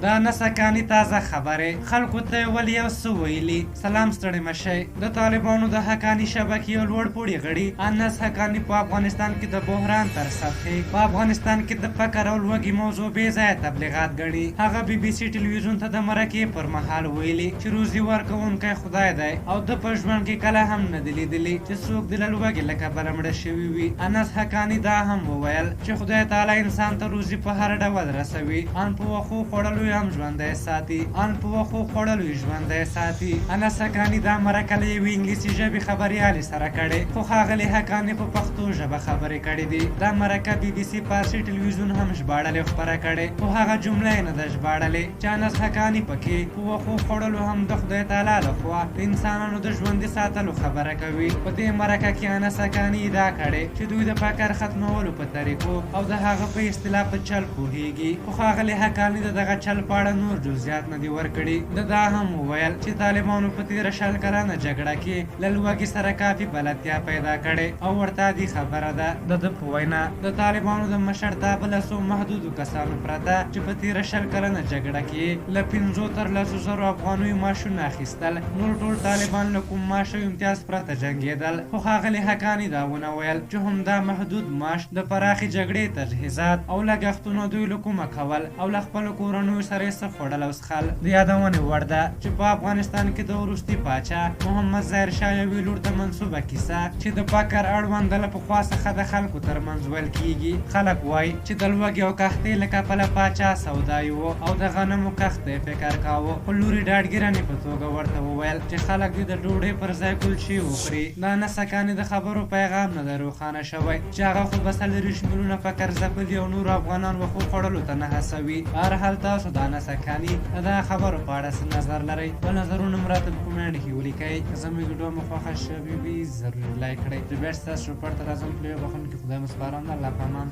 د نسکانی تازه خبری خلکو ته ول یو څه ویلي. سلام ستړي مشئ. د طالبانو د حقا.نی شبکې لوړ پوړي غړي انس حقا.نی په افغانستان کې د بحران تر سطحې په افغانستان کې د فقر او لوږې موضوع بې ځایه تبلیغات ګڼي. هغه بي بي سي ټلویزیون ته د مرکې پر مهال ویلي چې روزي ورکوونکی خدای دی او د په ژوند کې کله هم نه دی لیدلی چې څوک د له لوږې له کبله مړه شوي وي. انس حقا.نی دا هم وویل چې خدای تعالی انسان ته روزي په هر ډول رسوي، ان په وښو خوړلو هم ژوندی ساتي، ان په وښو خوړلو ژوندی ساتي. انس حقا.نی دا مرکه له یوې انګلیسي ژبې خبریالې سره کړې، خو ښاغلي حقا.نی په پښتو ژبه خبرې کړې دي. دا مرکه بي بي سي فارسي ټلویزیون هم ژباړلې خپره کړې، خو هغه جمله یې نه ده ژباړلې چې انس حقا.نی پکې په وښو خوړلو هم د خدای تعالی لخوا د انسانانو د ژوندي ساتلو خبره کوي. په دې مرکه کې انس حقا.نی ادعا کړې چې دوی د فقر ختمولو په طریقو او د هغه په اصطلاح په چل پوهیږي، خو ښاغلي حقا.نی د دغه چل په اړه نور جزئیات نه دي ورکړي. دا هم وویل چې طالبانو په تېره 20 کلنه جګړه کې له لوږې سره کافي بلدتیا پیدا کړې او ورته دي خبره ده. د ده په وینا د طالبانو د مشرتابه له څو محدودو کسانو پرته چې په تېره 20 کلنه جګړه کې له 5 تر 10 زرو افغانیو معاشونه اخیستل، نور ټول طالبان له کوم معاش او امتیاز پرته جنګېدل. خو ښاغلي حقا.نی دا ونه ویل چې همدا محدود معاش د پراخې جګړې تجهیزات او لګښتونه دوی له کومه کول او له خپلو کورنیو سره یې څه خوړل او څښل. د یادونې وړ ده چې په افغانستان کې د وروستي پاچا محمد ظاهر شاه یوې لور ته منسوبه کیسه چې د فقر اړوند له پخوا څخه د خلکو ترمنځ ویل کیږي. خلک وایي چې د لوږې او قحطۍ له کبله پاچا سودایي و او د غنمو کښت ته یې فکر کاوه، خو لور یې ډاډګیرنې په توګه ورته وویل چې خلک دې د ډوډۍ پر ځای کلچې وخوري. د انس حقا.نی د خبرو پیغام نه ده روښانه شوی چې هغه خو به 40 میلیونه فقر ځپلي او نورو افغانان وښو خوړلو ته نه هڅوي. په هر حال تاسو د انس حقا.نی د دغه خبرو په اړه څه نظر لرئ؟ خپل نظرونه مو راته په کومنټ کې ولیکئ. که زموږ ویډیو مو خوښه شوې وي ضرور لایک کړئ. چې بیا ستاسو پر ته راځم په یو بخښنه کې خدای مو سپارم. الله په امان.